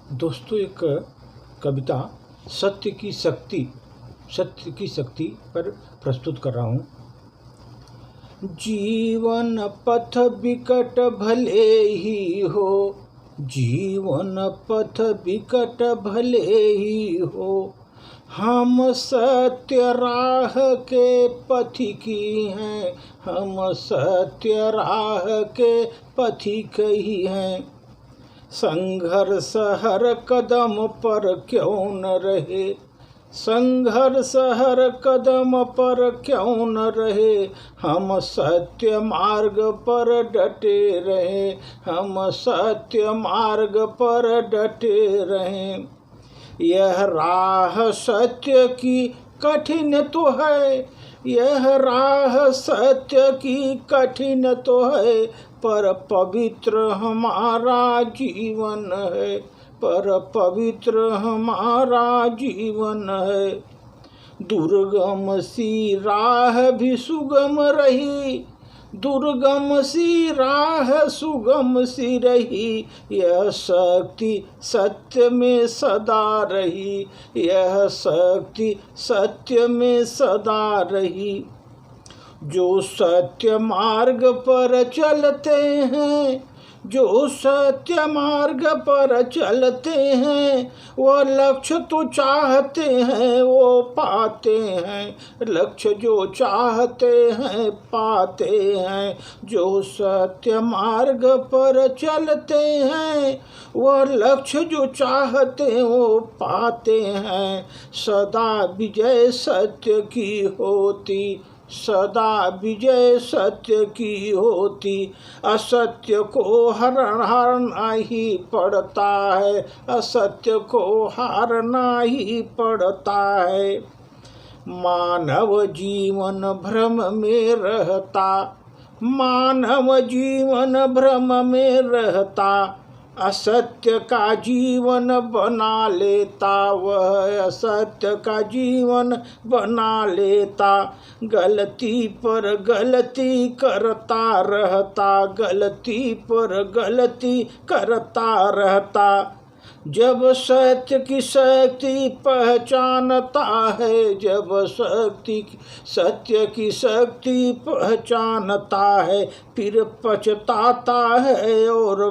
दोस्तों, एक कविता सत्य की शक्ति पर प्रस्तुत कर रहा हूँ। जीवन पथ विकट भले ही हो, जीवन पथ विकट भले ही हो, हम सत्य राह के पथिकी हैं, हम सत्य राह के पथिक ही हैं। संघर्ष हर कदम पर क्यों न रहे, संघर्ष हर कदम पर क्यों न रहे, हम सत्य मार्ग पर डटे रहे, हम सत्य मार्ग पर डटे रहे। यह राह सत्य की कठिन तो है, यह राह सत्य की कठिन तो है, पर पवित्र हमारा जीवन है, पर पवित्र हमारा जीवन है। दुर्गम सी राह भी सुगम रही, दुर्गम सी राह सुगम सी रही, यह शक्ति सत्य में सदा रही, यह शक्ति सत्य में सदा रही। जो सत्य मार्ग पर चलते हैं, जो सत्य मार्ग पर चलते हैं, वह लक्ष्य तो चाहते हैं वो पाते हैं, लक्ष्य जो चाहते हैं पाते हैं। जो सत्य मार्ग पर चलते हैं, वह लक्ष्य जो चाहते हैं वो पाते हैं। सदा विजय सत्य की होती, सदा विजय सत्य की होती, असत्य को हारना ही पड़ता है, असत्य को हारना ही पड़ता है। मानव जीवन भ्रम में रहता, मानव जीवन भ्रम में रहता, असत्य का जीवन बना लेता, वह असत्य का जीवन बना लेता। गलती पर गलती करता रहता, गलती पर गलती करता रहता। जब सत्य की शक्ति पहचानता है, जब सत्य की शक्ति पहचानता है, फिर पछताता है और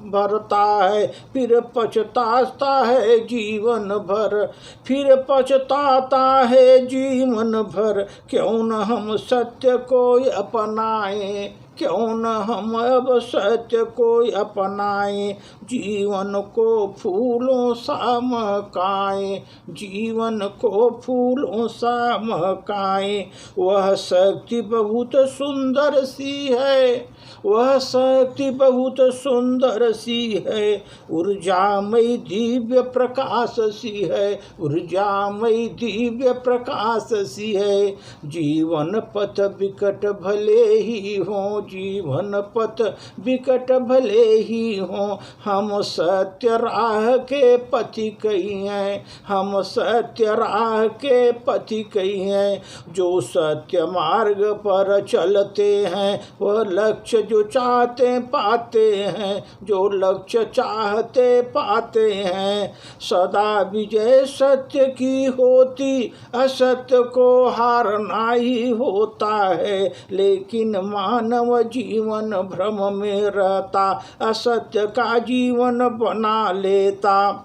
भरता है, फिर पछताता है जीवन भर, फिर पछताता है जीवन भर। क्यों न हम सत्य को अपनाएं, क्यों न हम अब सत्य को अपनाएं, जीवन को फूलों सा महकाएं, जीवन को फूलों सा महकाएं। वह शक्ति बहुत सुंदर सी है, वह शक्ति बहुत सुंदर सी है, ऊर्जामय दिव्य प्रकाश सी है, ऊर्जामय दिव्य प्रकाश सी है। जीवन पथ विकट भले ही हो, जीवन पथ विकट भले ही हो, हम सत्य राह के पथिक ही हैं, हम सत्य राह के पथिक ही हैं। जो सत्य मार्ग पर चलते हैं, वह लक्ष्य जो चाहते पाते हैं, जो लक्ष्य चाहते पाते हैं। सदा विजय सत्य की होती, असत्य को हारना ही होता है, लेकिन मानव जीवन भ्रम में रहता, असत्य का जीवन बना लेता।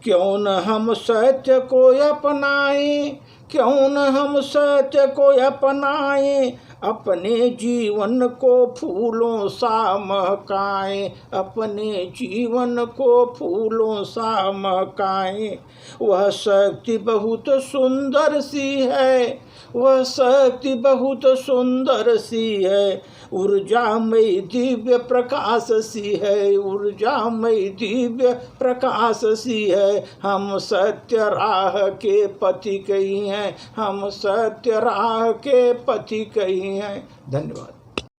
क्यों न हम सत्य को अपनाएं, क्यों न हम सत्य को अपनाएं, अपने जीवन को फूलों सा महकाएं, अपने जीवन को फूलों सा महकाएं। वह शक्ति बहुत सुंदर सी है, वह शक्ति बहुत सुंदर सी है, ऊर्जामय दिव्य प्रकाश सी है, ऊर्जामय दिव्य प्रकाश सी है। हम सत्य राह के पथिक ही हैं, हम सत्य राह के पथिक ही हैं। धन्यवाद।